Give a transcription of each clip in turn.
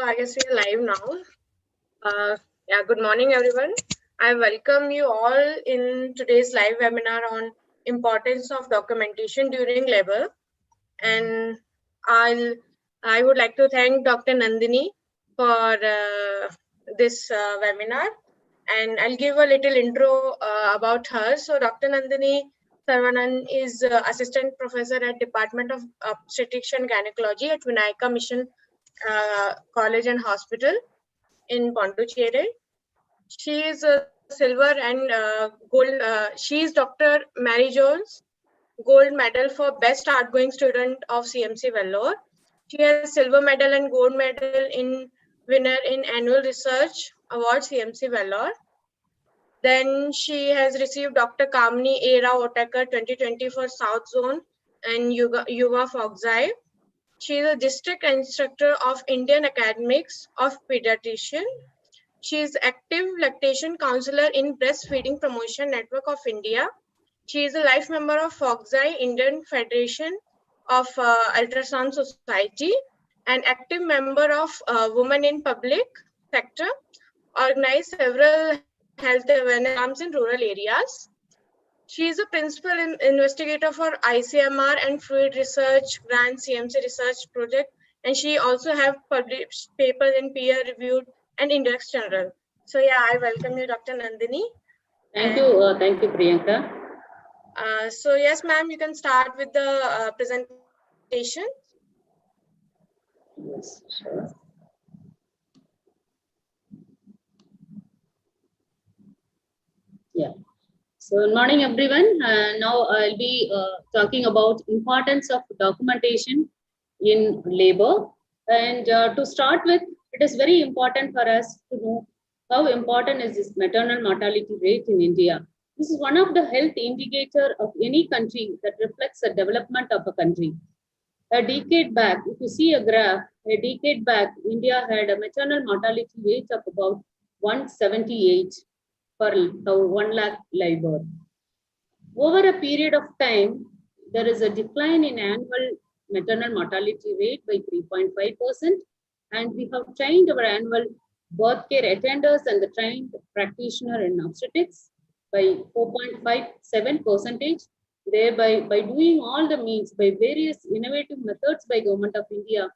I guess we are live now. Good morning, everyone. I welcome you all in today's live webinar on importance of documentation during labor. And I would like to thank Dr. Nandini for this webinar. And I'll give a little intro about her. So Dr. Nandini Sarvanan is Assistant Professor at Department of Obstetrics and Gynecology at Vinayaka Mission College and Hospital in Pondicherry. She is a silver and gold. She is Dr. Mary Jones Gold Medal for Best Outgoing Student of CMC Vellore. She has silver medal and gold medal in winner in Annual Research Award CMC Vellore. Then she has received Dr. Kamini A. Rao Otakar 2020 for South Zone and Yuva Foxai. She is a district instructor of Indian Academics of Pediatrician. She is active lactation counselor in Breastfeeding Promotion Network of India. She is a life member of Foxai Indian Federation of Ultrasound Society, and active member of Women in Public Sector, organized several health awareness programs in rural areas. She is a principal investigator for ICMR and Fluid Research Grant CMC Research Project, and she also have published papers in peer-reviewed and Index Journal. So yeah, I welcome you, Dr. Nandini. Thank you, Priyanka. So yes, ma'am, you can start with the presentation. Yes, sure. Yeah. So, good morning, everyone. Now I'll be talking about importance of documentation in labor. And to start with, it is very important for us to know how important is this maternal mortality rate in India. This is one of the health indicator of any country that reflects the development of a country. A decade back, if you see a graph, a decade back, India had a maternal mortality rate of about 178 per 1 lakh live birth. Over a period of time, there is a decline in annual maternal mortality rate by 3.5%, and we have trained our annual birth care attenders and the trained practitioner in obstetrics by 4.57%. Thereby, by doing all the means, by various innovative methods by Government of India,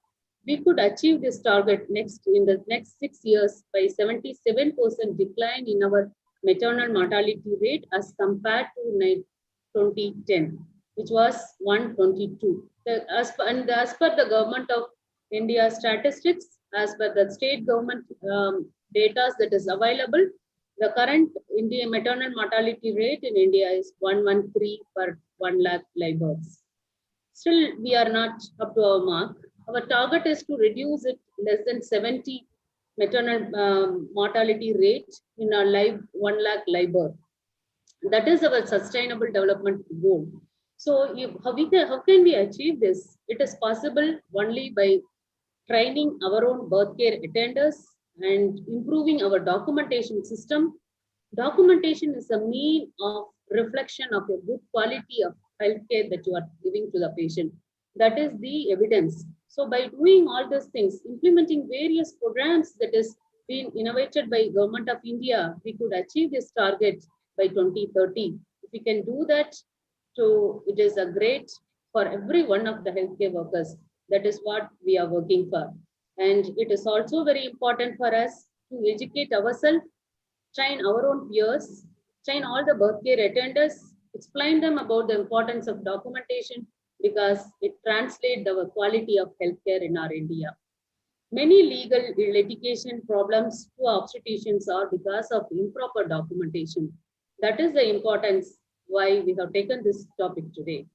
we could achieve this target in the next 6 years by 77% decline in our maternal mortality rate as compared to 2010, which was 122. As per the Government of India statistics, as per the state government data that is available, the current Indian maternal mortality rate in India is 113 per 1 lakh live births. Still, we are not up to our mark. Our target is to reduce it less than 70 maternal mortality rate in our 1 lakh live birth. That is our sustainable development goal. So, how can we achieve this? It is possible only by training our own birth care attenders and improving our documentation system. Documentation is a mean of reflection of a good quality of healthcare that you are giving to the patient. That is the evidence. So by doing all those things, implementing various programs that is being innovated by Government of India, we could achieve this target by 2030. If we can do that, so it is a great for every one of the healthcare workers. That is what we are working for. And it is also very important for us to educate ourselves, train our own peers, train all the birth care attenders, explain them about the importance of documentation because it translates the quality of healthcare in our India. Many legal litigation problems to obstetricians are because of improper documentation. That is the importance why we have taken this topic today.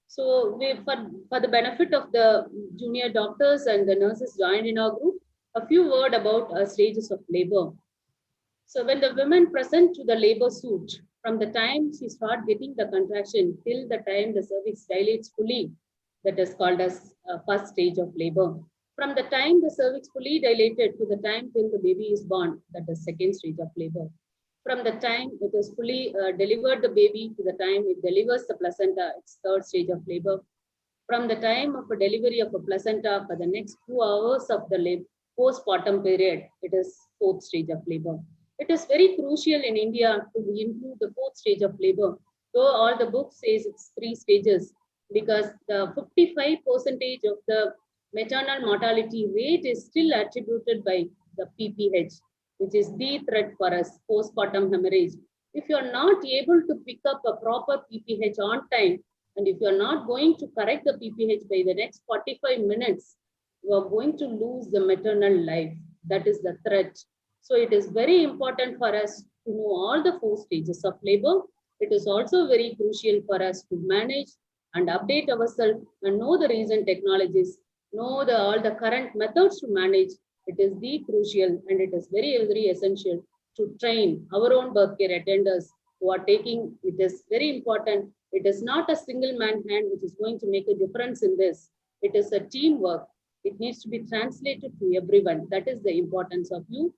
So for the benefit of the junior doctors and the nurses joined in our group, a few words about stages of labor. So when the women present to the labor suit, from the time she starts getting the contraction till the time the cervix dilates fully, that is called as first stage of labor. From the time the cervix fully dilated to the time till the baby is born, that is second stage of labor. From the time it is fully delivered the baby to the time it delivers the placenta, it's third stage of labor. From the time of a delivery of a placenta for the next 2 hours of the postpartum period, it is fourth stage of labor. It is very crucial in India to include the fourth stage of labor. Though all the books says it's 3 stages, because the 55% of the maternal mortality rate is still attributed by the PPH, which is the threat for us, postpartum hemorrhage. If you are not able to pick up a proper PPH on time, and if you are not going to correct the PPH by the next 45 minutes, you are going to lose the maternal life. That is the threat. So it is very important for us to know all the 4 stages of labor. It is also very crucial for us to manage and update ourselves and know the recent technologies, know all the current methods to manage. It is the crucial, and it is very, very essential to train our own birth care attenders who are taking. It is very important. It is not a single man hand which is going to make a difference in this. It is a teamwork. It needs to be translated to everyone. That is the importance of you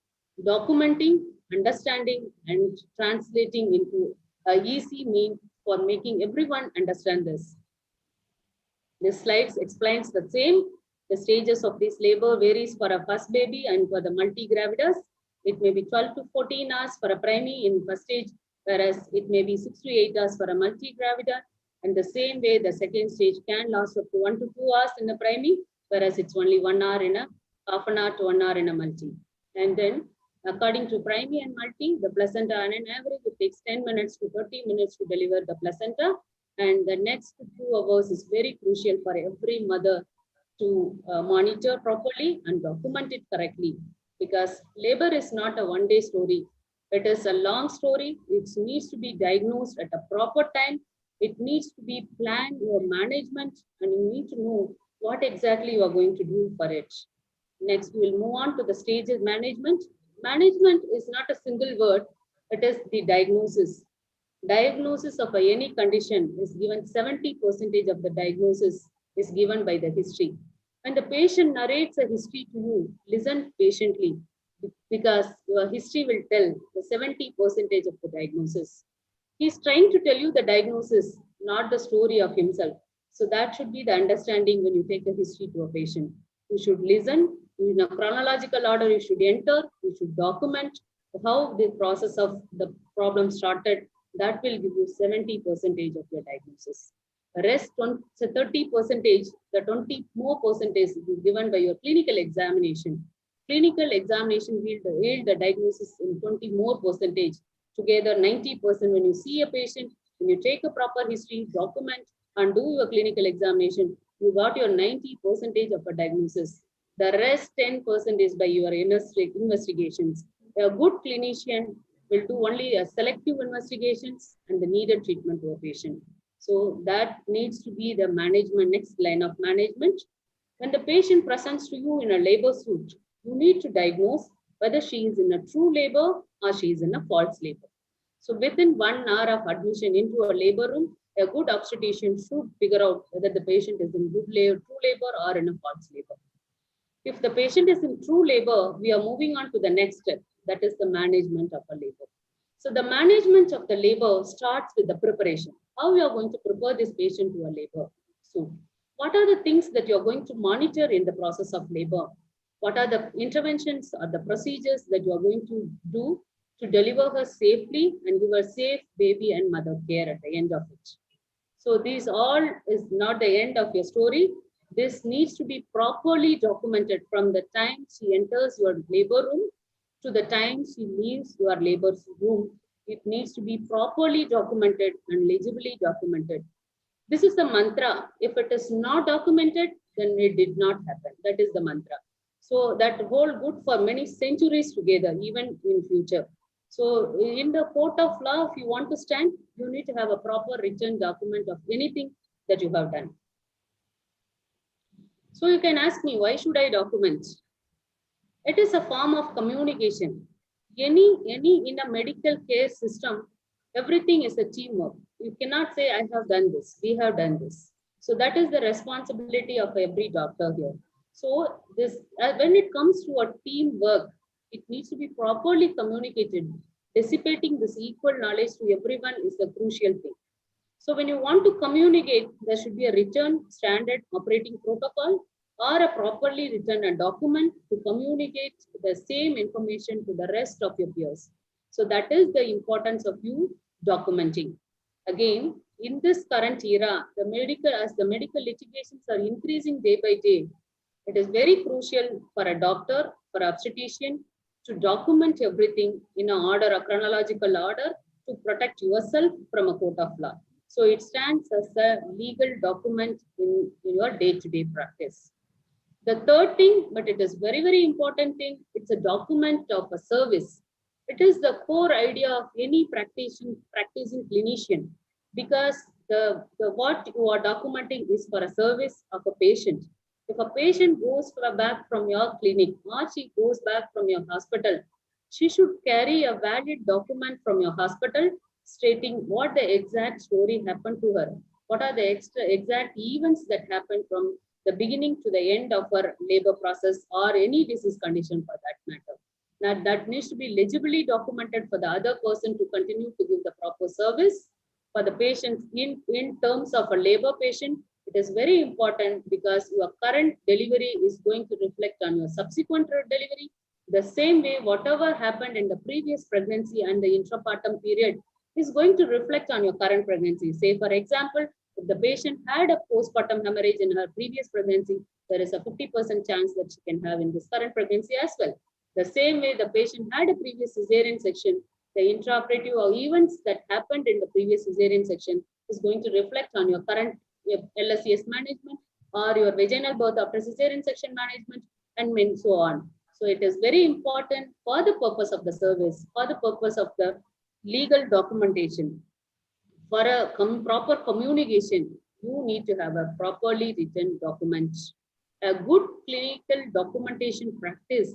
documenting, understanding, and translating into an easy mean for making everyone understand this. This slide explains the same. The stages of this labor varies for a first baby and for the multigravidas. It may be 12 to 14 hours for a primary in first stage, whereas it may be 6 to 8 hours for a multigravida. And the same way, the second stage can last up to 1 to 2 hours in a primary, whereas it's only 1 hour in a half an hour to 1 hour in a multi. And then according to primary and multi, the placenta on an average, it takes 10 minutes to 30 minutes to deliver the placenta. And the next 2 hours is very crucial for every mother to monitor properly and document it correctly. Because labor is not a one-day story. It is a long story. It needs to be diagnosed at a proper time. It needs to be planned, your management, and you need to know what exactly you are going to do for it. Next, we will move on to the stages management. Management is not a single word. It is the diagnosis. Diagnosis of any condition is given 70% of the diagnosis is given by the history. When the patient narrates a history to you, listen patiently, because your history will tell the 70% of the diagnosis. He's trying to tell you the diagnosis, not the story of himself. So that should be the understanding when you take a history to a patient. You should listen in a chronological order. You should enter, you should document how the process of the problem started. That will give you 70% of your diagnosis. The rest 30%, the 20 more percentage is given by your clinical examination. Clinical examination will yield the diagnosis in 20 more percentage. Together 90% when you see a patient, when you take a proper history, document, and do your clinical examination, you got your 90% of a diagnosis. The rest 10% is by your investigations. A good clinician will do only a selective investigations and the needed treatment to a patient. So that needs to be the management, next line of management. When the patient presents to you in a labor suit, you need to diagnose whether she is in a true labor or she is in a false labor. So within 1 hour of admission into a labor room, a good obstetrician should figure out whether the patient is in true labor or in a false labor. If the patient is in true labor, we are moving on to the next step, that is the management of a labor. So the management of the labor starts with the preparation. How you are going to prepare this patient to a labor suit? What are the things that you are going to monitor in the process of labor? What are the interventions or the procedures that you are going to do to deliver her safely and give her safe baby and mother care at the end of it? So this all is not the end of your story. This needs to be properly documented from the time she enters your labor room to the time she leaves your labor room. It needs to be properly documented and legibly documented. This is the mantra. If it is not documented, then it did not happen. That is the mantra. So that hold good for many centuries together, even in future. So in the court of law, if you want to stand, you need to have a proper written document of anything that you have done. So you can ask me, why should I document? It is a form of communication. In a medical care system, everything is a teamwork. You cannot say, I have done this, we have done this. So that is the responsibility of every doctor here. So this, when it comes to a teamwork, it needs to be properly communicated. Dissipating this equal knowledge to everyone is a crucial thing. So when you want to communicate, there should be a written standard operating protocol. or a properly written a document to communicate the same information to the rest of your peers. So that is the importance of you documenting. Again, in this current era, as the medical litigations are increasing day by day, it is very crucial for a doctor, for an obstetrician to document everything in a chronological order to protect yourself from a court of law. So it stands as a legal document in your day-to-day practice. The third thing, but it is very, very important thing, it's a document of a service. It is the core idea of any practicing clinician, because the what you are documenting is for a service of a patient. If a patient goes back from your clinic or she goes back from your hospital, she should carry a valid document from your hospital stating what the exact story happened to her, what are the exact events that happened from the beginning to the end of her labor process or any disease condition for that matter. That needs to be legibly documented for the other person to continue to give the proper service. For the patients, in terms of a labor patient, it is very important because your current delivery is going to reflect on your subsequent delivery. The same way, whatever happened in the previous pregnancy and the intrapartum period is going to reflect on your current pregnancy. Say, for example, if the patient had a postpartum hemorrhage in her previous pregnancy, there is a 50% chance that she can have in this current pregnancy as well. The same way the patient had a previous cesarean section, the intraoperative or events that happened in the previous cesarean section is going to reflect on your current LSCS management or your vaginal birth after cesarean section management and so on. So it is very important for the purpose of the service, for the purpose of the legal documentation. For a proper communication, you need to have a properly written document. A good clinical documentation practice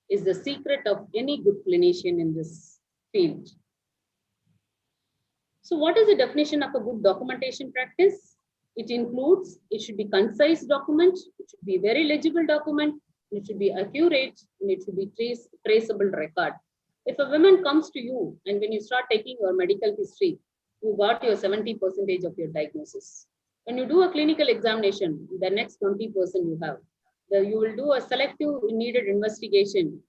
is the secret of any good clinician in this field. So what is the definition of a good documentation practice? It includes, it should be concise document, it should be very legible document, it should be accurate, and it should be traceable record. If a woman comes to you and when you start taking your medical history, you got your 70% of your diagnosis. When you do a clinical examination, the next 20% you have. You will do a selective needed investigation,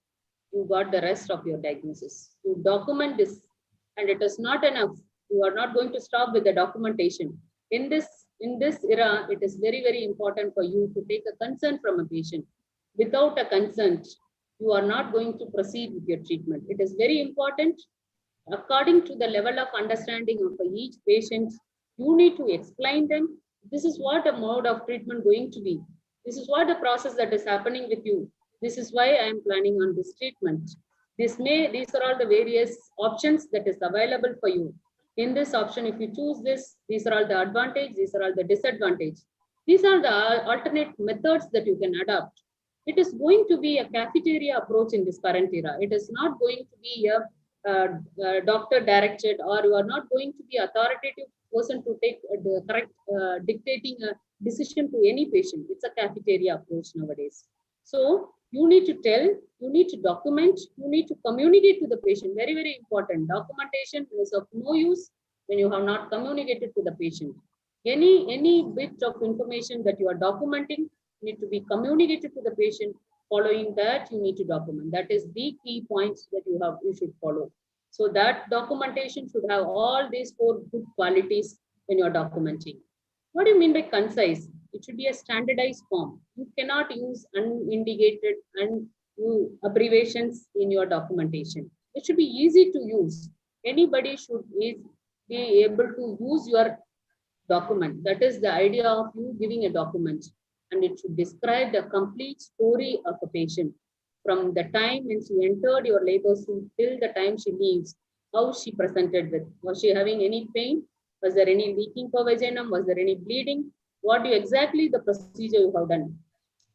you got the rest of your diagnosis. You document this, and it is not enough. You are not going to stop with the documentation. In this era, it is very, very important for you to take a consent from a patient. Without a consent, you are not going to proceed with your treatment. It is very important. According to the level of understanding of each patient, you need to explain them. This is what a mode of treatment going to be. This is what the process that is happening with you. This is why I am planning on this treatment. These are all the various options that is available for you. In this option, if you choose this, these are all the advantage, these are all the disadvantage. These are the alternate methods that you can adopt. It is going to be a cafeteria approach in this current era. It is not going to be a doctor directed, or you are not going to be authoritative person to take the correct dictating a decision to any patient. It's a cafeteria approach nowadays. So you need to tell, you need to document, you need to communicate to the patient. Very, very important. Documentation is of no use when you have not communicated to the patient. Any bit of information that you are documenting need to be communicated to the patient. Following that, you need to document. That is the key points that you should follow. So that documentation should have all these 4 good qualities when you are documenting. What do you mean by concise? It should be a standardized form. You cannot use unindicated and abbreviations in your documentation. It should be easy to use. Anybody should be able to use your document. That is the idea of you giving a document. And it should describe the complete story of a patient from the time when she entered your labor suit till the time she leaves, how she presented with. Was she having any pain? Was there any leaking for vaginum? Was there any bleeding? What exactly the procedure you have done?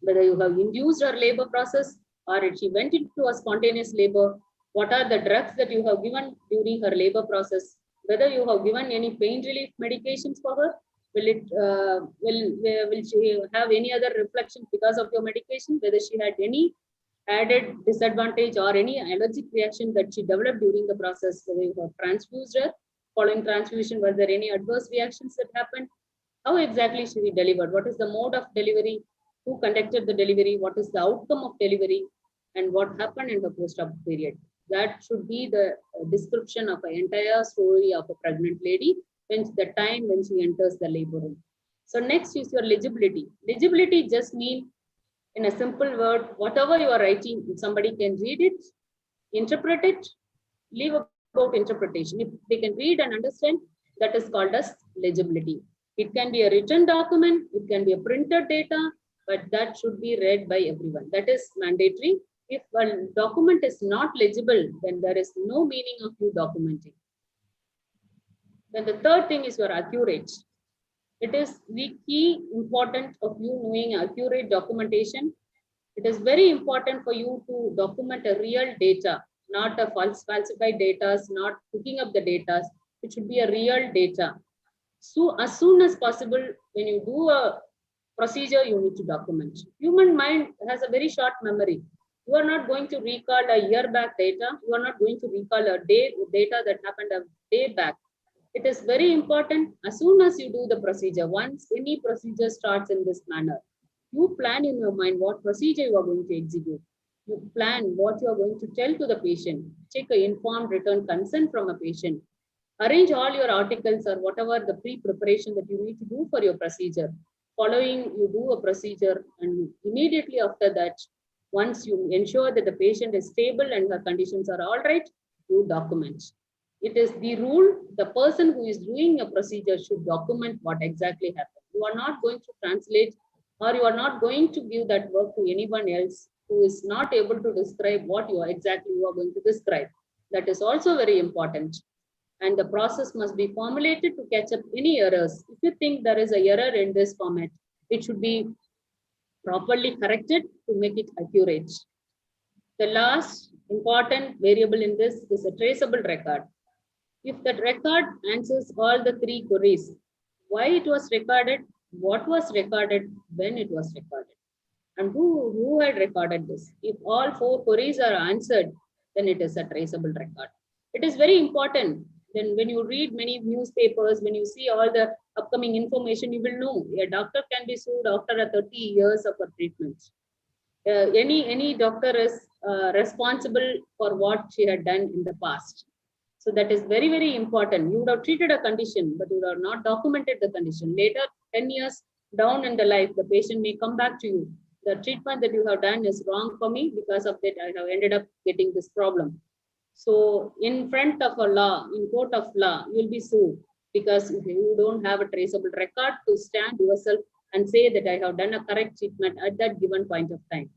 Whether you have induced her labor process or if she went into a spontaneous labor, what are the drugs that you have given during her labor process? Whether you have given any pain relief medications for her? Will she have any other reflections because of your medication? Whether she had any added disadvantage or any allergic reaction that she developed during the process? Whether you have transfused her, following transfusion, was there any adverse reactions that happened? How exactly she delivered? What is the mode of delivery? who conducted the delivery, what is the outcome of delivery, and what happened in the post-op period. That should be the description of an entire story of a pregnant lady when the time when she enters the labor room. So next is your legibility. Legibility just means, in a simple word, whatever you are writing, somebody can read it, interpret it, leave about interpretation. If they can read and understand, that is called as legibility. It can be a written document, it can be a printed data, but that should be read by everyone. That is mandatory. If a document is not legible, then there is no meaning of you documenting. Then the third thing is your accurate. It is the key important of you knowing accurate documentation. It is very important for you to document a real data, not a falsified data, not cooking up the data. It should be a real data. So as soon as possible, when you do a procedure, you need to document. Human mind has a very short memory. You are not going to recall a year back data. You are not going to recall a day data that happened a day back. It is very important as soon as you do the procedure. Once any procedure starts in this manner, you plan in your mind what procedure you are going to execute. You plan what you are going to tell to the patient. Take an informed written consent from a patient. Arrange all your articles or whatever the pre-preparation that you need to do for your procedure. Following, you do a procedure, and immediately after that, once you ensure that the patient is stable and her conditions are all right, you document. It is the rule, the person who is doing a procedure should document what exactly happened. You are not going to translate, or you are not going to give that work to anyone else who is not able to describe what you are going to describe. That is also very important. And the process must be formulated to catch up any errors. If you think there is an error in this format, it should be properly corrected to make it accurate. The last important variable in this is a traceable record. If that record answers all the three queries, why it was recorded, what was recorded, when it was recorded, and who had recorded this. If all four queries are answered, then it is a traceable record. It is very important. Then when you read many newspapers, when you see all the upcoming information, you will know a doctor can be sued after a 30 years of a treatment. Any doctor is responsible for what she had done in the past. So that is very, very important. You would have treated a condition, but you would have not documented the condition. Later, 10 years down in the life, the patient may come back to you. The treatment that you have done is wrong for me. Because of that, I have ended up getting this problem. So in front of a law, in court of law, you will be sued because you don't have a traceable record to stand yourself and say that I have done a correct treatment at that given point of time.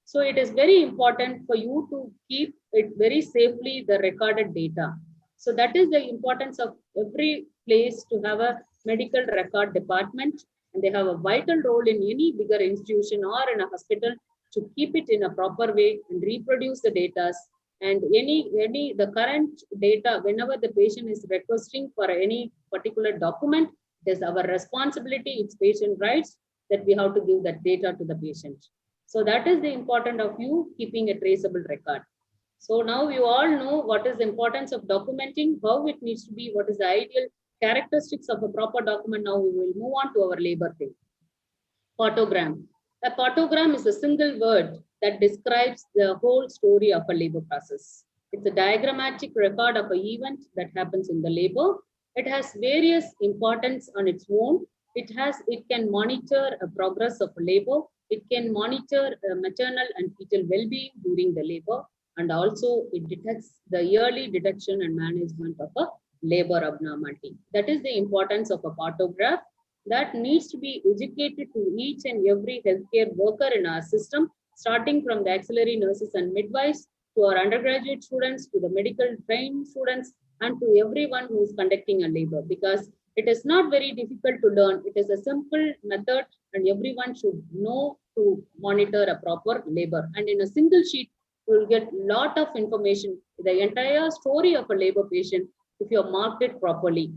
So it is very important for you to keep it very safely, the recorded data. So that is the importance of every place to have a medical record department, and they have a vital role in any bigger institution or in a hospital to keep it in a proper way and reproduce the data. And the current data, whenever the patient is requesting for any particular document, it is our responsibility, it's patient rights, that we have to give that data to the patient. So that is the importance of you keeping a traceable record. So now you all know what is the importance of documenting, how it needs to be, what is the ideal characteristics of a proper document. Now we will move on to our labor thing. Photogram. A photogram is a single word that describes the whole story of a labor process. It's a diagrammatic record of an event that happens in the labor. It has various importance on its own. It can monitor a progress of labor. It can monitor maternal and fetal well-being during the labor. And also it detects the early detection and management of a labor abnormality. That is the importance of a photograph that needs to be educated to each and every healthcare worker in our system, starting from the auxiliary nurses and midwives to our undergraduate students, to the medical trained students, and to everyone who is conducting a labor, because it is not very difficult to learn. It is a simple method and everyone should know to monitor a proper labor. And in a single sheet, you will get a lot of information, the entire story of a labor patient, if you have marked it properly.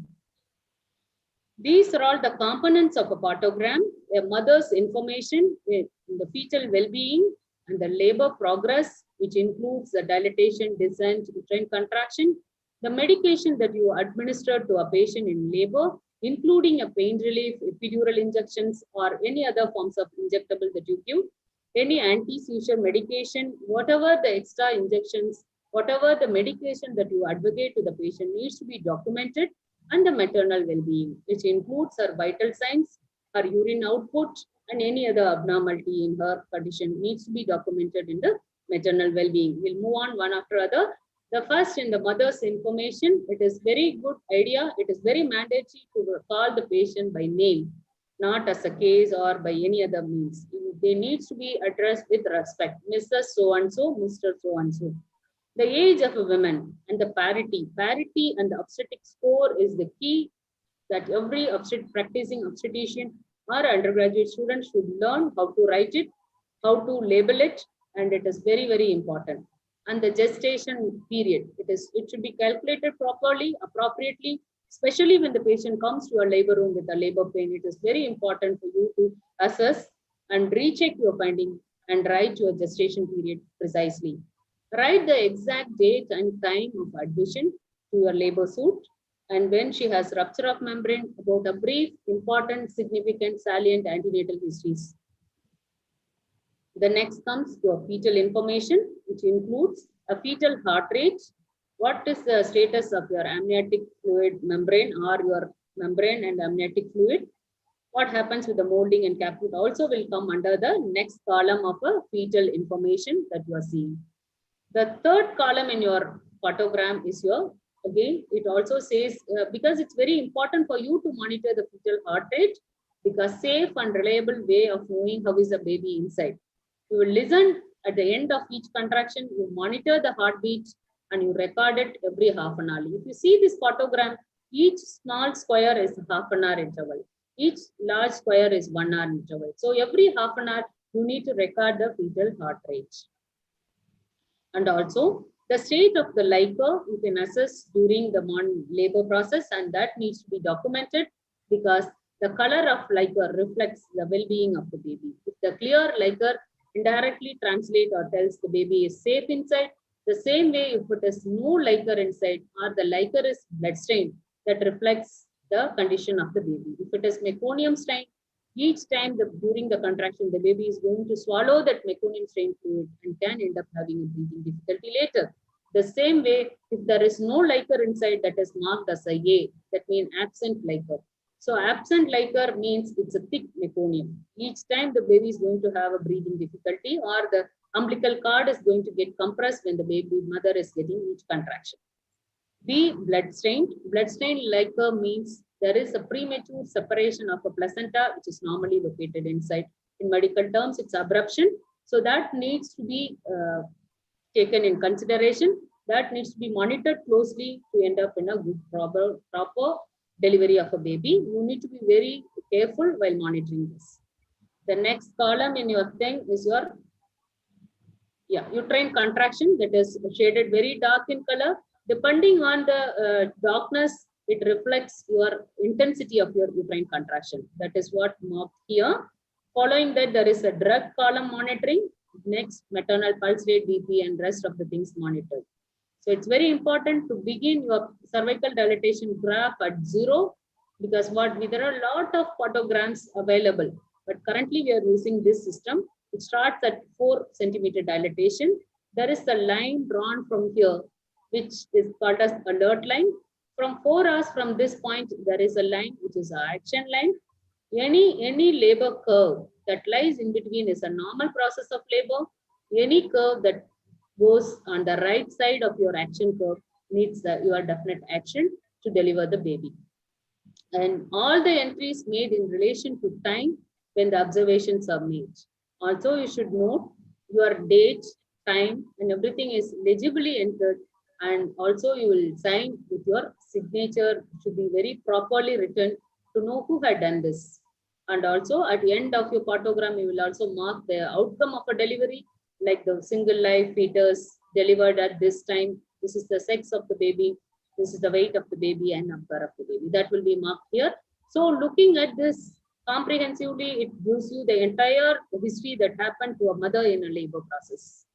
These are all the components of a photogram: a mother's information, the fetal well-being, and the labor progress, which includes the dilatation, descent, uterine contraction, the medication that you administer to a patient in labor, including a pain relief, epidural injections, or any other forms of injectable that you give, any anti-seizure medication, whatever the extra injections, whatever the medication that you advocate to the patient needs to be documented, and the maternal well-being, which includes her vital signs, her urine output, and any other abnormality in her condition needs to be documented in the maternal well-being. We'll move on one after other. The first, in the mother's information, it is very good idea. It is very mandatory to call the patient by name, not as a case or by any other means. They needs to be addressed with respect. Mrs. So-and-so, Mr. So-and-so. The age of a woman and the parity. Parity and the obstetric score is the key that every practicing obstetrician or undergraduate student should learn how to write it, how to label it, and it is very, very important. And the gestation period, it should be calculated properly, appropriately, especially when the patient comes to a labor room with a labor pain. It is very important for you to assess and recheck your finding and write your gestation period precisely. Write the exact date and time of admission to your labor suit, and when she has rupture of membrane, about a brief, important, significant, salient antenatal histories. The next comes your fetal information, which includes a fetal heart rate. What is the status of your amniotic fluid membrane or your membrane and amniotic fluid? What happens with the molding and caput also will come under the next column of a fetal information that you are seeing. The third column in your photogram is your, again, it also says, because it's very important for you to monitor the fetal heart rate, because safe and reliable way of knowing how is the baby inside. You will listen at the end of each contraction, you monitor the heartbeat, and you record it every half an hour. If you see this photogram, each small square is half an hour interval. Each large square is 1 hour interval. So every half an hour, you need to record the fetal heart rate. And also the state of the liquor you can assess during the labor process, and that needs to be documented because the color of liquor reflects the well-being of the baby. If the clear liquor indirectly translates or tells the baby is safe inside, the same way if it is no liquor inside or the liquor is bloodstained, that reflects the condition of the baby. If it is meconium stain, each time during the contraction, the baby is going to swallow that meconium stain fluid and can end up having a breathing difficulty later. The same way, if there is no liquor inside, that is marked as a A, that means absent liquor. So absent liquor means it's a thick meconium. Each time the baby is going to have a breathing difficulty or the umbilical cord is going to get compressed when the baby mother is getting each contraction. B, bloodstained. Bloodstained liquor means there is a premature separation of a placenta, which is normally located inside. In medical terms, it's abruption. So that needs to be taken in consideration. That needs to be monitored closely to end up in a good, proper delivery of a baby. You need to be very careful while monitoring this. The next column in your thing is your uterine contraction, that is shaded very dark in color. Depending on the darkness, it reflects your intensity of your uterine contraction. That is what marked here. Following that, there is a drug column monitoring. Next, maternal pulse rate, BP, and rest of the things monitored. So it's very important to begin your cervical dilatation graph at 0 because there are a lot of photograms available. But currently, we are using this system. It starts at 4 centimeter dilatation. There is a line drawn from here, which is called as alert line. From 4 hours from this point, there is a line which is an action line. Any labor curve that lies in between is a normal process of labor. Any curve that goes on the right side of your action curve needs your definite action to deliver the baby. And all the entries made in relation to time when the observations are made. Also, you should note your date, time, and everything is legibly entered. And also, you will sign with your signature, should be very properly written to know who had done this. And also, at the end of your photogram, you will also mark the outcome of a delivery, like the single life fetus delivered at this time. This is the sex of the baby. This is the weight of the baby and number of the baby. That will be marked here. So, looking at this comprehensively, it gives you the entire history that happened to a mother in a labor process.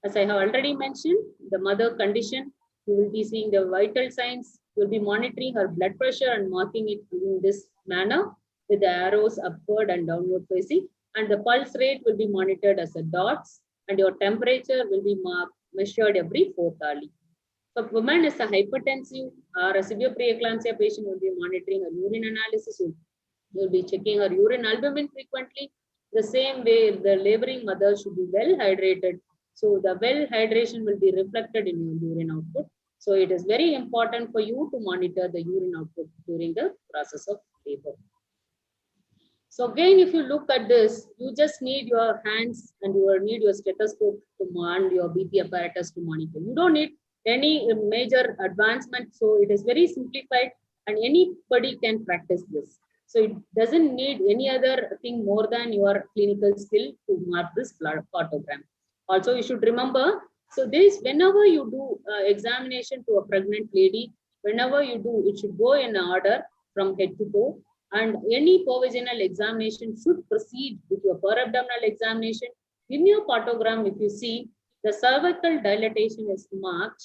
As I have already mentioned, the mother condition, you will be seeing the vital signs, You'll be monitoring her blood pressure and marking it in this manner with the arrows upward and downward facing. And the pulse rate will be monitored as a dots, and your temperature will be measured every 4th hourly. If a woman is a hypertensive or a severe preeclampsia patient, will be monitoring her urine analysis. You'll be checking her urine albumin frequently. The same way, the laboring mother should be well hydrated. So the well hydration will be reflected in your urine output. So it is very important for you to monitor the urine output during the process of labor. So again, if you look at this, you just need your hands and you need your stethoscope to and your BP apparatus to monitor. You don't need any major advancement. So it is very simplified and anybody can practice this. So it doesn't need any other thing more than your clinical skill to mark this photogram. Also, you should remember, so this, whenever you do examination to a pregnant lady, whenever you do, it should go in order from head to toe. And any per-vaginal examination should proceed with your per-abdominal examination. In your photogram, if you see, the cervical dilatation is marked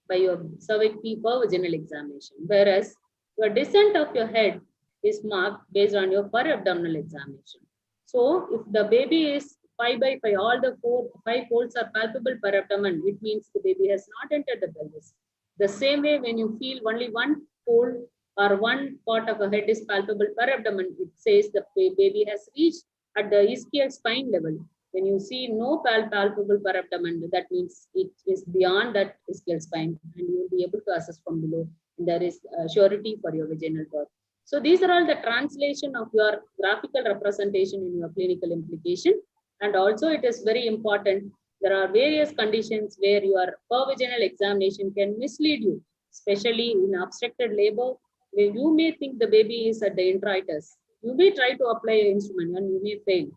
by your cervical per-vaginal examination, whereas your descent of your head is marked based on your per-abdominal examination. So, if the baby is 5 by 5, all the 5 folds are palpable per abdomen, it means the baby has not entered the pelvis. The same way, when you feel only one fold or one part of a head is palpable per abdomen, it says the baby has reached at the ischial spine level. When you see no palpable per abdomen, that means it is beyond that ischial spine, and you will be able to assess from below. And there is surety for your vaginal birth. So these are all the translation of your graphical representation in your clinical implication. And also it is very important, there are various conditions where your per-vaginal examination can mislead you, especially in obstructed labor, where you may think the baby is at the introitus. You may try to apply an instrument and you may fail.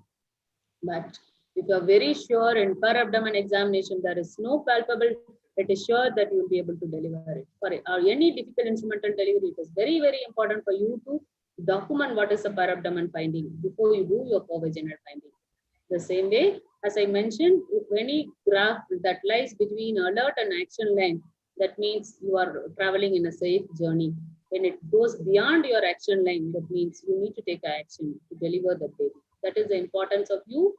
But if you are very sure in per-abdomen examination, there is no palpable, it is sure that you will be able to deliver it. For any difficult instrumental delivery, it is very, very important for you to document what is the per-abdomen finding before you do your per-vaginal finding. The same way, as I mentioned, if any graph that lies between alert and action line, that means you are traveling in a safe journey. When it goes beyond your action line, that means you need to take action to deliver the baby. That is the importance of you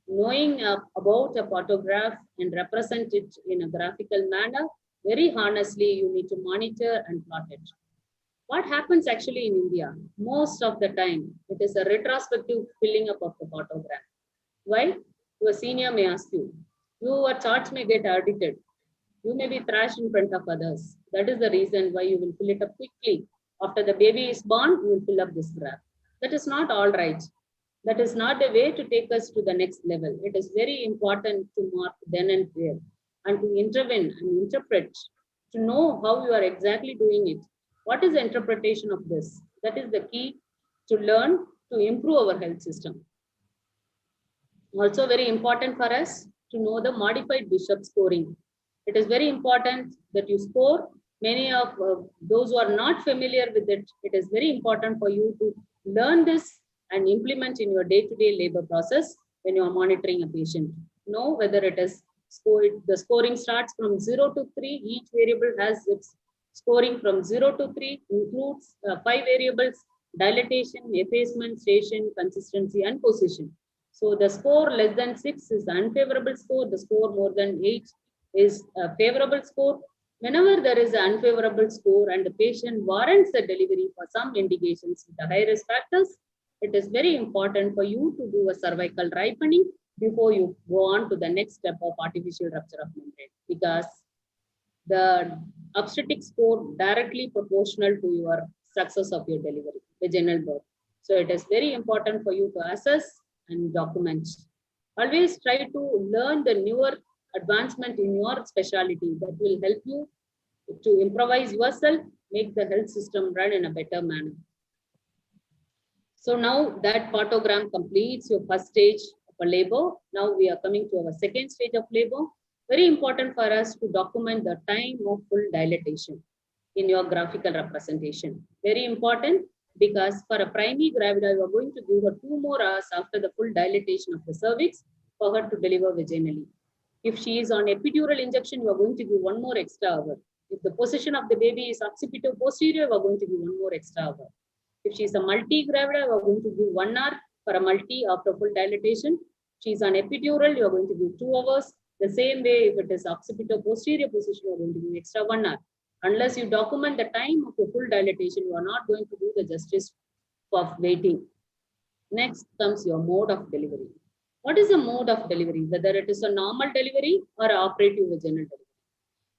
knowing about a photograph and represent it in a graphical manner. Very honestly, you need to monitor and plot it. What happens actually in India? Most of the time, it is a retrospective filling up of the photograph. Why? Your senior may ask you. Your charts may get audited. You may be thrashed in front of others. That is the reason why you will fill it up quickly. After the baby is born, you will fill up this graph. That is not all right. That is not the way to take us to the next level. It is very important to mark then and there and to intervene and interpret, to know how you are exactly doing it. What is the interpretation of this? That is the key to learn to improve our health system. Also very important for us to know the modified Bishop scoring. It is very important that you score. Many of those who are not familiar with it, it is very important for you to learn this and implement in your day-to-day labor process when you are monitoring a patient. Know whether it is the scoring starts from 0 to 3. Each variable has its scoring from 0 to 3, includes 5 variables: dilatation, effacement, station, consistency, and position. So the score less than 6 is unfavorable score. The score more than 8 is a favorable score. Whenever there is an unfavorable score and the patient warrants the delivery for some indications with the high risk factors, it is very important for you to do a cervical ripening before you go on to the next step of artificial rupture of membrane, because the obstetric score directly proportional to your success of your delivery, vaginal birth. So it is very important for you to assess and document. Always try to learn the newer advancement in your specialty that will help you to improvise yourself, make the health system run in a better manner. So now that photogram completes your first stage of a labor. Now we are coming to our second stage of labor. Very important for us to document the time of full dilatation in your graphical representation. Very important, because for a primary gravida, you are going to give her 2 more hours after the full dilatation of the cervix for her to deliver vaginally. If she is on epidural injection, you are going to give 1 more extra hour. If the position of the baby is occipital posterior, we're going to give 1 more extra hour. If she's a multi-gravida, we're going to give 1 hour for a multi after full dilatation. She's on epidural, you're going to give 2 hours. The same way, if it is occipital posterior position, you're going to give extra 1 hour. Unless you document the time of the full dilatation, you are not going to do the justice of waiting. Next comes your mode of delivery. What is the mode of delivery? Whether it is a normal delivery or operative vaginal delivery.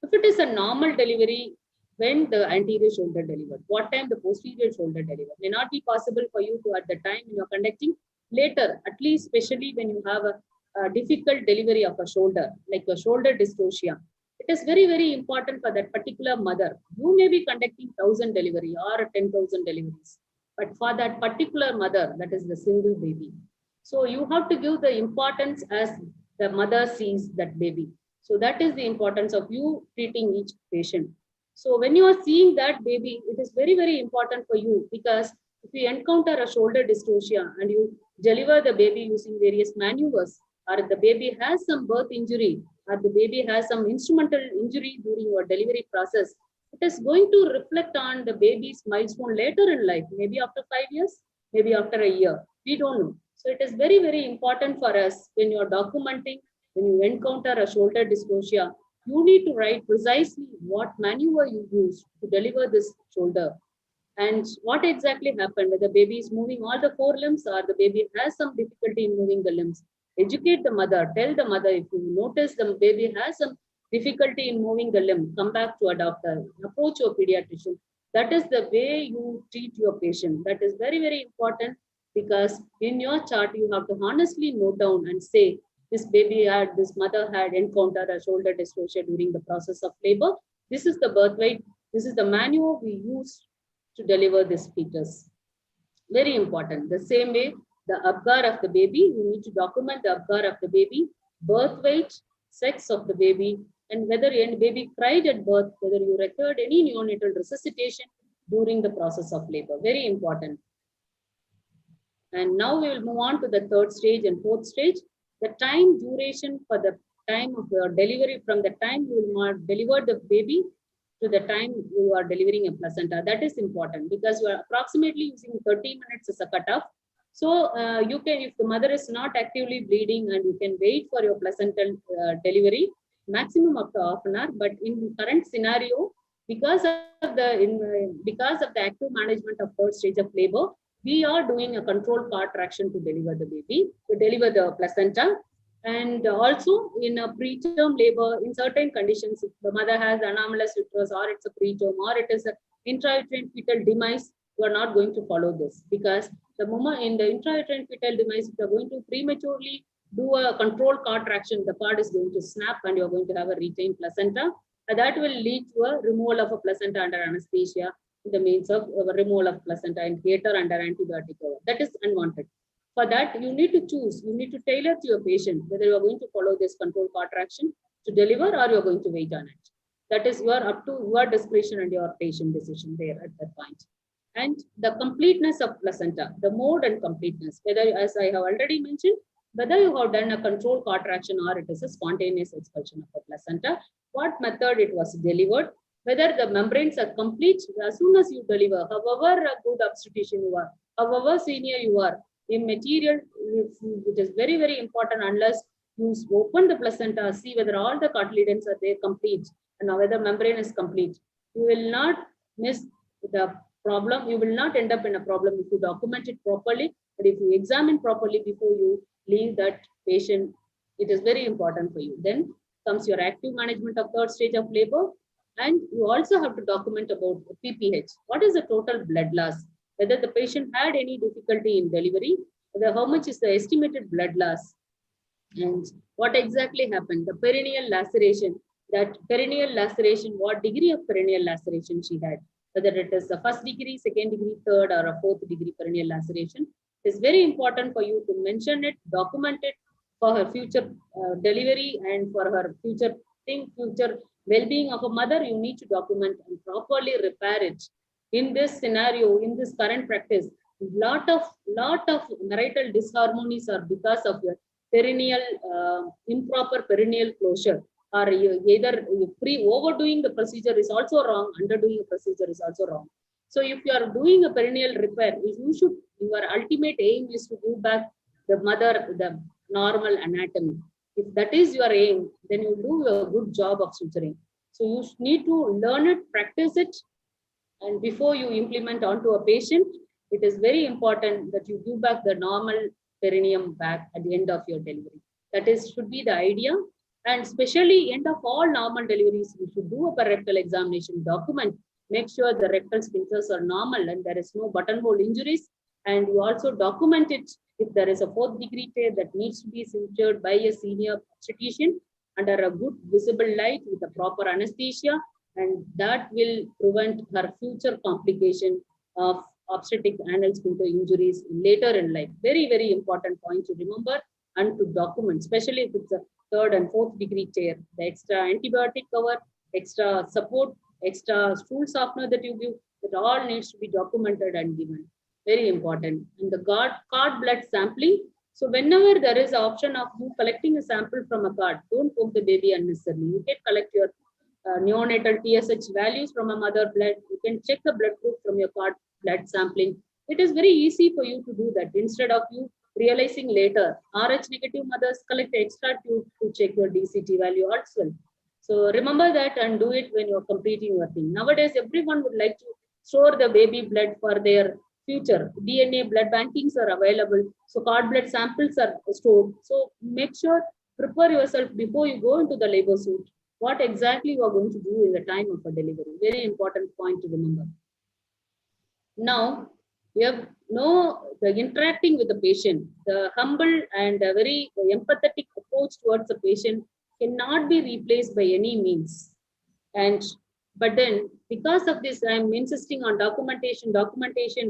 If it is a normal delivery, when the anterior shoulder delivered, what time the posterior shoulder delivered may not be possible for you to at the time when you're conducting. Later, at least especially when you have a difficult delivery of a shoulder, like a shoulder dystocia, it is very, very important for that particular mother. You may be conducting 1,000 delivery or 10,000 deliveries, but for that particular mother, that is the single baby. So you have to give the importance as the mother sees that baby. So that is the importance of you treating each patient. So when you are seeing that baby, it is very, very important for you, because if you encounter a shoulder dystocia and you deliver the baby using various maneuvers, or the baby has some birth injury, or the baby has some instrumental injury during your delivery process, it is going to reflect on the baby's milestone later in life, maybe after 5 years, maybe after a year. We don't know. So it is very, very important for us when you are documenting, when you encounter a shoulder dystocia, you need to write precisely what maneuver you use to deliver this shoulder and what exactly happened. Whether the baby is moving all the 4 limbs or the baby has some difficulty in moving the limbs. Educate the mother, tell the mother if you notice the baby has some difficulty in moving the limb, come back to a doctor, approach your pediatrician. That is the way you treat your patient. That is very, very important, because in your chart, you have to honestly note down and say, this mother had encountered a shoulder dystocia during the process of labor. This is the birth weight. This is the maneuver we use to deliver this fetus. Very important. The same way, the Apgar of the baby, you need to document the Apgar of the baby, birth weight, sex of the baby, and whether any baby cried at birth, whether you required any neonatal resuscitation during the process of labor. Very important. And now we will move on to the 3rd stage and 4th stage. The time duration for the time of your delivery, from the time you will deliver the baby to the time you are delivering a placenta. That is important, because you are approximately using 30 minutes as a cutoff. So you can, if the mother is not actively bleeding, and you can wait for your placental delivery, maximum up to half an hour. But in current scenario, because of the active management of 3rd stage of labor, we are doing a controlled cord traction to deliver the baby, to deliver the placenta. And also in a preterm labor, in certain conditions, if the mother has anomalous uterus, or it's a preterm, or it is an intrauterine fetal demise, you are not going to follow this, because the moment in the intrauterine fetal demise, if you are going to prematurely do a controlled cord traction, the cord is going to snap and you are going to have a retained placenta. And that will lead to a removal of a placenta under anesthesia, in the means of removal of placenta in theater under antibiotic cover. That is unwanted. For that, you need to choose, you need to tailor to your patient whether you are going to follow this controlled cord traction to deliver, or you are going to wait on it. That is up to your discretion and your patient decision there at that point. And the completeness of placenta, the mode and completeness, whether, as I have already mentioned, whether you have done a controlled cord traction or it is a spontaneous expulsion of a placenta, what method it was delivered, whether the membranes are complete as soon as you deliver, however good obstetrician you are, however senior you are, immaterial, it is very, very important. Unless you open the placenta, see whether all the cartilagens are there complete, and whether membrane is complete. You will not miss the problem. You will not end up in a problem if you document it properly, but if you examine properly before you leave that patient, it is very important for you. Then comes your active management of 3rd stage of labor. And you also have to document about PPH. What is the total blood loss? Whether the patient had any difficulty in delivery, whether how much is the estimated blood loss, and what exactly happened. The perineal laceration, that perineal laceration, what degree of perineal laceration she had, whether it is a 1st degree, 2nd degree, 3rd, or a 4th degree perineal laceration. It is very important for you to mention it, document it for her future delivery and for her future well-being of a mother. You need to document and properly repair it. In this scenario, in this current practice, lot of marital disharmonies are because of your perineal improper perineal closure. or either overdoing the procedure is also wrong, underdoing a procedure is also wrong. So if you are doing a perineal repair, your ultimate aim is to give back the mother the normal anatomy. If that is your aim, then you do a good job of suturing. So you need to learn it, practice it, and before you implement onto a patient, it is very important that you give back the normal perineum back at the end of your delivery. That is should be the idea. And especially end of all normal deliveries, you should do a rectal examination, document, make sure the rectal sphincters are normal and there is no buttonhole injuries. And you also document it if there is a 4th degree tear that needs to be sutured by a senior obstetrician under a good visible light with a proper anesthesia, and that will prevent her future complication of obstetric anal sphincter injuries later in life. Very, very important point to remember and to document, especially if it's a 3rd and 4th degree tear. The extra antibiotic cover, extra support, extra stool softener that you give, that all needs to be documented and given. Very important. And the cord blood sampling. So whenever there is an option of you collecting a sample from a cord, don't poke the baby unnecessarily. You can collect your neonatal TSH values from a mother blood. You can check the blood group from your cord blood sampling. It is very easy for you to do that instead of you realizing later. RH negative mothers collect extra tube to check your DCT value also. So remember that and do it when you're completing your thing. Nowadays, everyone would like to store the baby blood for their future. DNA blood bankings are available. So cord blood samples are stored. So make sure, prepare yourself before you go into the labor suit. What exactly you are going to do in the time of a delivery. Very important point to remember. Now, we have the interacting with the patient, the humble and very empathetic approach towards the patient cannot be replaced by any means. But then because of this, I'm insisting on documentation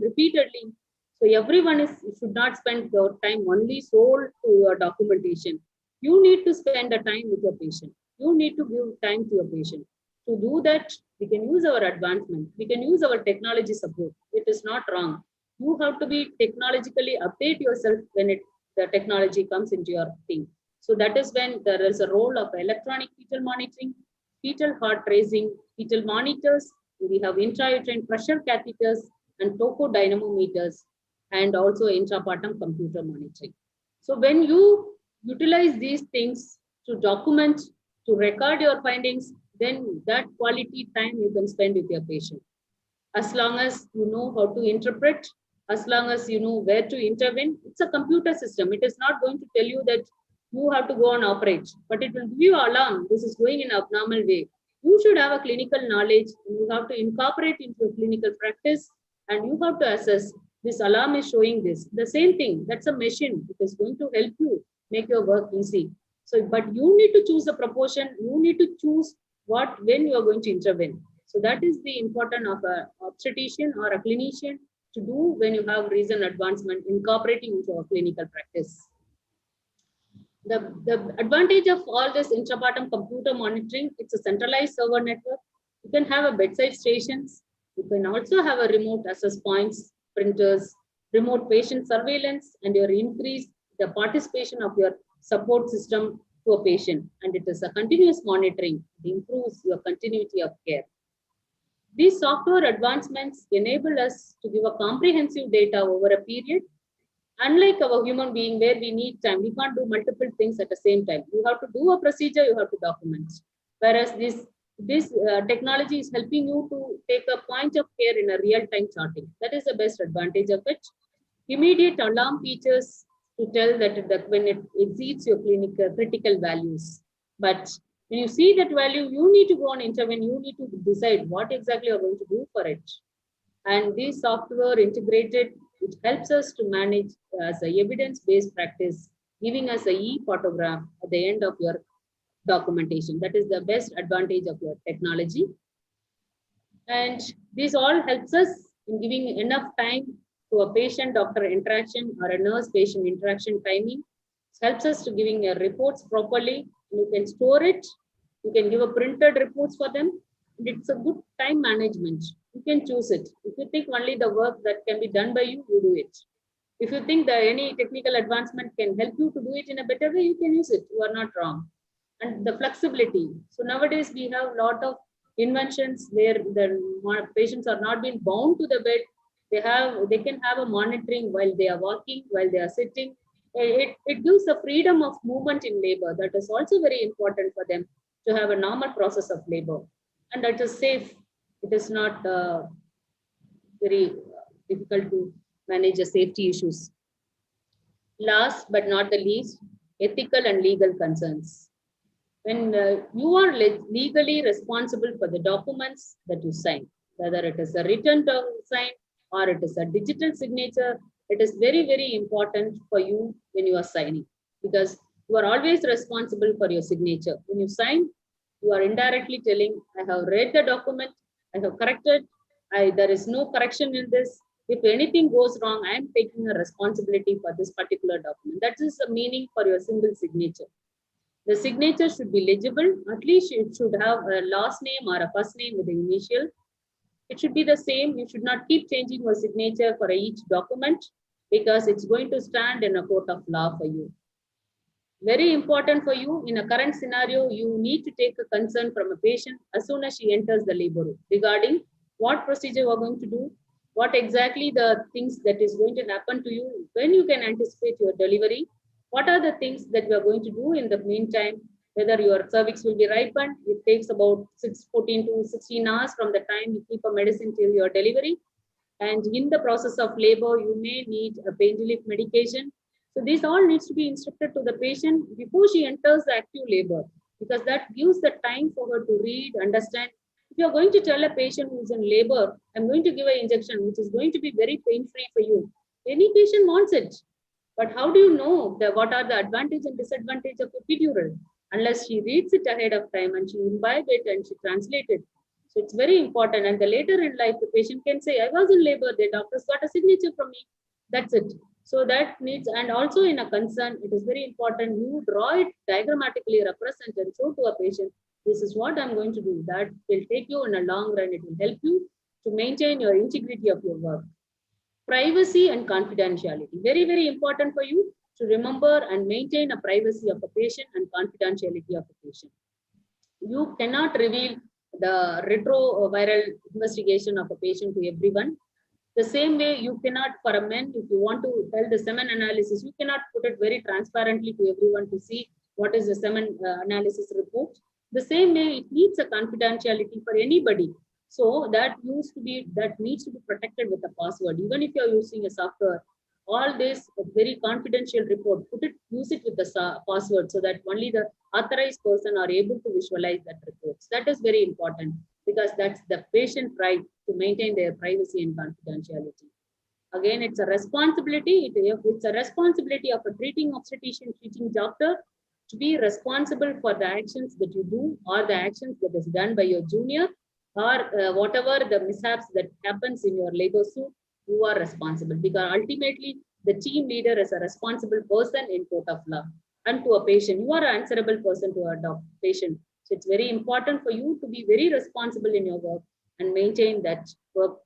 repeatedly. So everyone should not spend their time only sold to your documentation. You need to spend the time with your patient. You need to give time to your patient. To do that, we can use our advancement. We can use our technology support. It is not wrong. You have to be technologically update yourself when the technology comes into your thing. So that is when there is a role of electronic fetal monitoring, fetal heart tracing, fetal monitors. We have intrauterine pressure catheters and tocodynamometers, and also intrapartum computer monitoring. So when you utilize these things to document, to record your findings, then that quality time you can spend with your patient. As long as you know how to interpret, as long as you know where to intervene, it's a computer system. It is not going to tell you that you have to go and operate, but it will give you alarm. This is going in an abnormal way. You should have a clinical knowledge. You have to incorporate into a clinical practice, and you have to assess this alarm is showing this. The same thing, that's a machine. It is going to help you make your work easy. So, but you need to choose the proportion. You need to choose when you are going to intervene. So that is the importance of an obstetrician or a clinician to do when you have recent advancement incorporating into a clinical practice. The advantage of all this intrapartum computer monitoring, it's a centralized server network. You can have a bedside stations. You can also have a remote access points, printers, remote patient surveillance, and your increase the participation of your support system to a patient. And it is a continuous monitoring. It improves your continuity of care. These software advancements enable us to give a comprehensive data over a period. Unlike our human being where we need time, we can't do multiple things at the same time. You have to do a procedure, you have to document. Whereas this technology is helping you to take a point of care in a real-time charting. That is the best advantage of it. Immediate alarm features to tell that when it exceeds your critical values. But when you see that value, you need to go and intervene. You need to decide what exactly you're going to do for it. And this software integrated, which helps us to manage as a evidence-based practice, giving us a e-photograph at the end of your documentation. That is the best advantage of your technology. And this all helps us in giving enough time to a patient-doctor interaction or a nurse-patient interaction timing. It helps us to giving reports properly. You can store it. You can give a printed reports for them. And it's a good time management. You can choose it. If you think only the work that can be done by you, you do it. If you think that any technical advancement can help you to do it in a better way, you can use it. You are not wrong. and the flexibility. So nowadays we have a lot of inventions where the patients are not being bound to the bed. They can have a monitoring while they are walking, while they are sitting. It gives a freedom of movement in labor. That is also very important for them to have a normal process of labor, and that is safe. It is not very difficult to manage the safety issues. Last but not the least, ethical and legal concerns. When you are legally responsible for the documents that you sign, whether it is a written sign or it is a digital signature, it is very, very important for you when you are signing, because you are always responsible for your signature. When you sign, you are indirectly telling, I have read the document, I have corrected, there is no correction in this. If anything goes wrong, I am taking a responsibility for this particular document. That is the meaning for your single signature. The signature should be legible. At least it should have a last name or a first name with the initial. It should be the same. You should not keep changing your signature for each document, because it's going to stand in a court of law for you. Very important for you in a current scenario, you need to take a consent from a patient as soon as she enters the labor room regarding what procedure we're going to do, what exactly the things that is going to happen to you, when you can anticipate your delivery, what are the things that we are going to do in the meantime, whether your cervix will be ripened. It takes about 14 to 16 hours from the time you keep a medicine till your delivery. And in the process of labor, you may need a pain relief medication. So this all needs to be instructed to the patient before she enters the active labor, because that gives the time for her to read, understand. If you're going to tell a patient who's in labor, I'm going to give an injection, which is going to be very pain-free for you, any patient wants it. But how do you know what are the advantage and disadvantage of epidural? Unless she reads it ahead of time and she imbibe it and she translates it. So it's very important. And the later in life, the patient can say, I was in labor, the doctor's got a signature from me. That's it. So that needs, and also in a concern, it is very important you draw it diagrammatically, represent and show to a patient, this is what I'm going to do. That will take you in a long run. It will help you to maintain your integrity of your work. Privacy and confidentiality. Very, very important for you to remember and maintain a privacy of a patient and confidentiality of a patient. You cannot reveal the retroviral investigation of a patient to everyone. The same way you cannot, for a man, if you want to tell the semen analysis, you cannot put it very transparently to everyone to see what is the semen analysis report. The same way it needs a confidentiality for anybody. So that needs to be protected with a password. Even if you're using a software, all this very confidential report, use it with the password so that only the authorized person are able to visualize that report. That is very important, because that's the patient right to maintain their privacy and confidentiality. Again, it's a responsibility. It's a responsibility of a treating obstetrician, treating doctor, to be responsible for the actions that you do or the actions that is done by your junior, or whatever the mishaps that happens in your labor suit. You are responsible, because ultimately the team leader is a responsible person in court of law. And to a patient, you are an answerable person to a patient. So it's very important for you to be very responsible in your work and maintain that work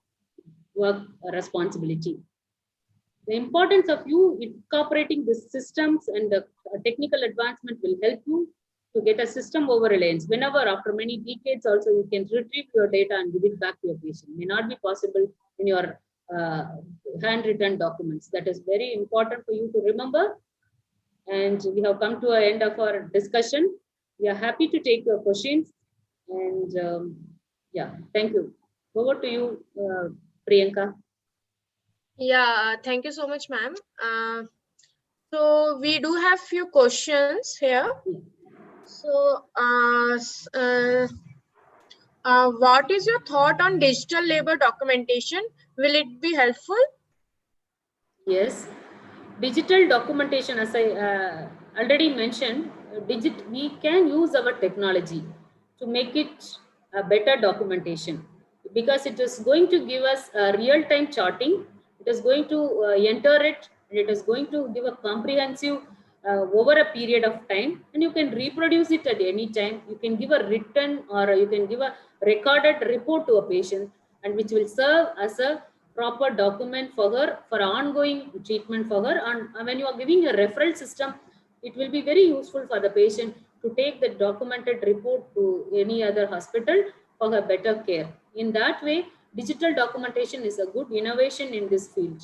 responsibility. The importance of you incorporating the systems and the technical advancement will help you to get a system over reliance. Whenever, after many decades also, you can retrieve your data and give it back to your patient. It may not be possible in your handwritten documents. That is very important for you to remember. And we have come to an end of our discussion. We are happy to take your questions. And yeah, thank you. Over to you, Priyanka. Yeah, thank you so much, ma'am. So we do have few questions here. So, what is your thought on digital labor documentation? Will it be helpful? Yes, digital documentation, as I already mentioned, we can use our technology to make it a better documentation, because it is going to give us a real-time charting. It is going to enter it, and it is going to give a comprehensive over a period of time, and you can reproduce it at any time. You can give a written or you can give a recorded report to a patient, and which will serve as a proper document for her for ongoing treatment for her. And when you are giving a referral system, it will be very useful for the patient to take the documented report to any other hospital for a better care. In that way, digital documentation is a good innovation in this field.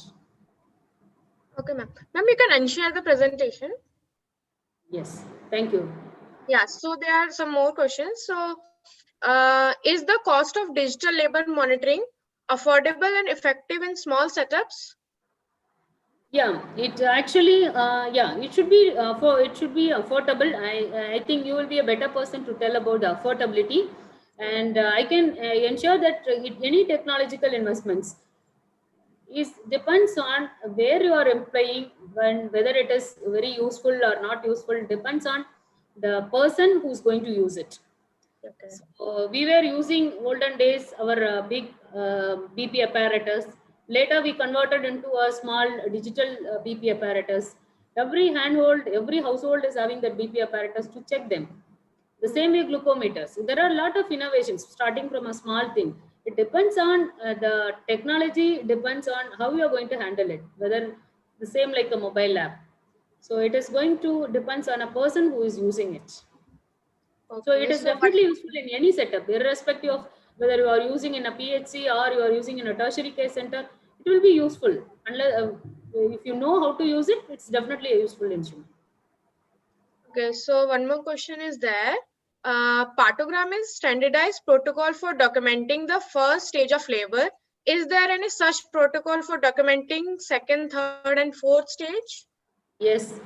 Okay, ma'am. Ma'am, you can unshare the presentation. Yes, thank you. Yeah, so there are some more questions. So, is the cost of digital labor monitoring affordable and effective in small setups? Yeah, it actually, yeah, it should be it should be affordable. I think you will be a better person to tell about the affordability, and I can ensure that any technological investments is depends on where you are employing, when whether it is very useful or not useful depends on the person who's going to use it. Okay. So, we were using olden days our big BP apparatus. Later, we converted into a small digital BP apparatus. Every handhold, every household is having that BP apparatus to check them. The same way glucometers. There are a lot of innovations starting from a small thing. It depends on the technology, depends on how you are going to handle it, whether the same like a mobile app. So it is going to depends on a person who is using it. So it Okay. is So, what? definitely useful in any setup, irrespective of whether you are using in a PHC or you are using in a tertiary care center. It will be useful unless if you know how to use it. It's definitely a useful instrument. Okay. So, one more question is there. Partogram is standardized protocol for documenting the first stage of labor. Is there any such protocol for documenting second, third, and fourth stage? Yes,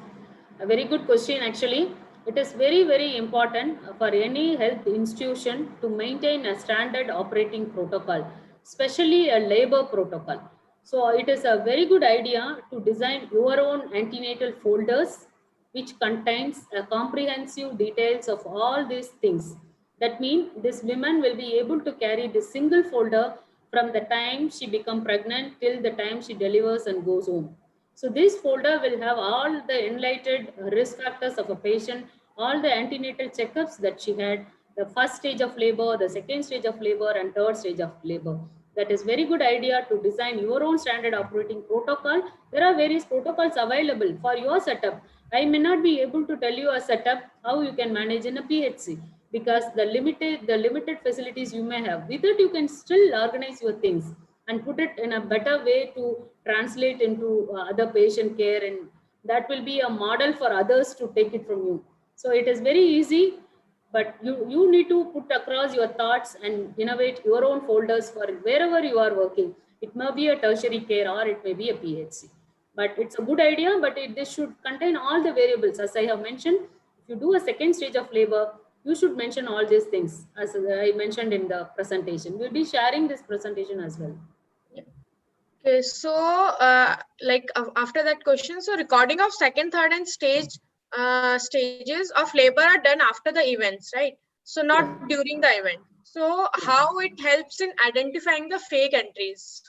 a very good question actually. It is very, very important for any health institution to maintain a standard operating protocol, especially a labor protocol. So it is a very good idea to design your own antenatal folders which contains a comprehensive details of all these things. That means this woman will be able to carry this single folder from the time she become pregnant till the time she delivers and goes home. So this folder will have all the enlightened risk factors of a patient, all the antenatal checkups that she had, the first stage of labor, the second stage of labor, and third stage of labor. That is very good idea to design your own standard operating protocol. There are various protocols available for your setup. I may not be able to tell you a setup how you can manage in a PHC because the limited facilities you may have. With it, you can still organize your things and put it in a better way to translate into other patient care, and that will be a model for others to take it from you. So it is very easy, but you need to put across your thoughts and innovate your own folders for wherever you are working. It may be a tertiary care or it may be a PHC, but it's a good idea, but this should contain all the variables as I have mentioned. If you do a second stage of labor, you should mention all these things as I mentioned in the presentation. We'll be sharing this presentation as well. Okay, so after that question, so recording of second, third, and stages of labor are done after the events, right? So not during the event. So how it helps in identifying the fake entries?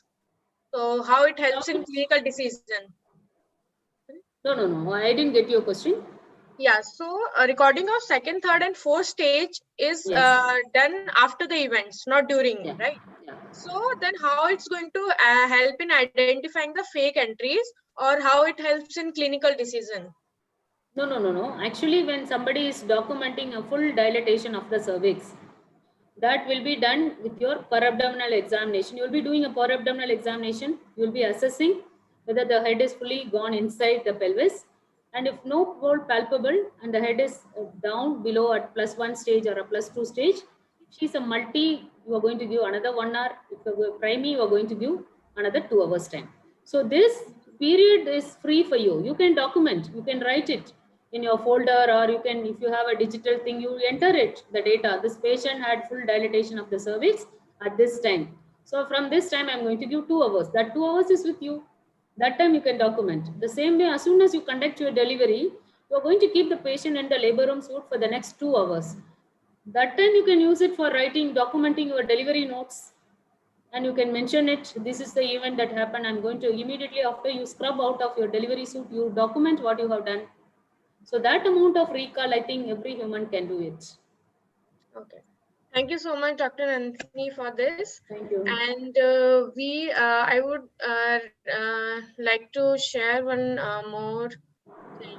So how it helps in clinical decision? No, I didn't get your question. Yeah, so recording of second, third, and fourth stage is Yes. done after the events, not during, Yeah. right? Yeah. So then how it's going to help in identifying the fake entries, or how it helps in clinical decision? No. Actually, when somebody is documenting a full dilatation of the cervix, that will be done with your per-abdominal examination. You will be doing a per-abdominal examination. You will be assessing whether the head is fully gone inside the pelvis. And if no hole palpable and the head is down below at +1 stage or a +2 stage, if she's a multi, you are going to give another 1 hour. If you're primary, you are going to give another 2 hours time. So this period is free for you. You can document, you can write it in your folder, or you can, if you have a digital thing, you enter it, the data. This patient had full dilatation of the cervix at this time. So from this time, I'm going to give 2 hours. That 2 hours is with you. That time you can document. The same way, as soon as you conduct your delivery, you're going to keep the patient in the labor room suite for the next 2 hours. That time you can use it for writing, documenting your delivery notes, and you can mention it. This is the event that happened. I'm going to immediately after you scrub out of your delivery suit, you document what you have done. So that amount of recall, I think every human can do it. Okay. Thank you so much, Dr. Nandini, for this. Thank you. And I would like to share one more thing.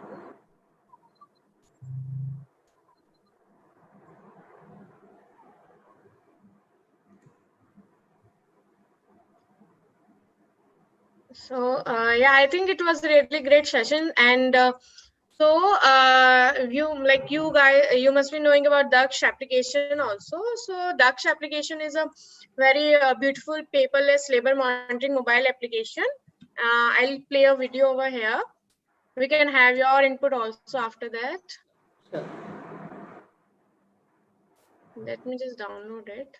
So yeah, I think it was a really great session, and you guys, you must be knowing about Daksh application also. So Daksh application is a very beautiful paperless labor monitoring mobile application. I'll play a video over here. We can have your input also after that. Sure. Let me just download it.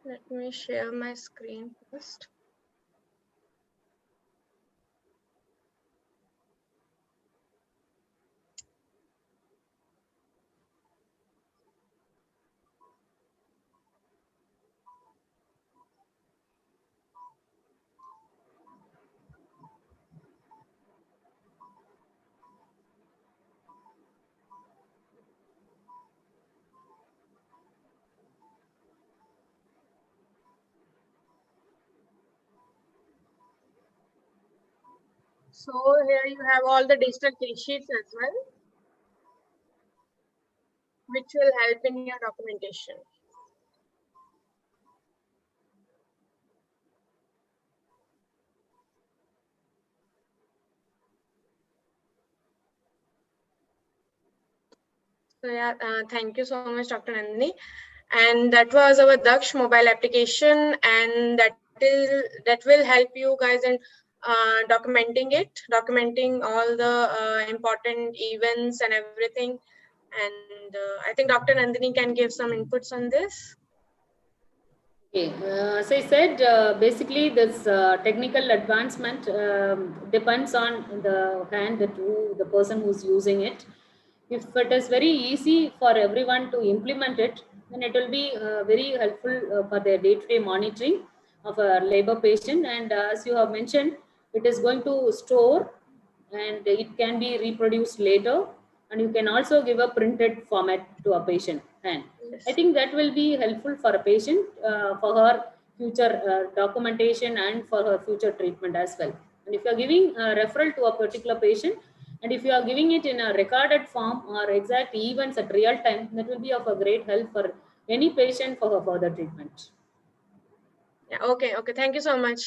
Let me share my screen first. So here you have all the digital case sheets as well, which will help in your documentation. So yeah, thank you so much, Dr. Nandini. And that was our Daksh mobile application, and that will help you guys in documenting all the important events and everything. And I think Dr. Nandini can give some inputs on this. Okay, as I said, basically this technical advancement depends on the hand that the person who's using it. If it is very easy for everyone to implement it, then it will be very helpful for their day-to-day monitoring of a labor patient. And as you have mentioned, it is going to store and it can be reproduced later. And you can also give a printed format to a patient hand. I think that will be helpful for a patient for her future documentation and for her future treatment as well. And if you are giving a referral to a particular patient, and if you are giving it in a recorded form or exact events at real time, that will be of a great help for any patient for her further treatment. Yeah, okay. Thank you so much.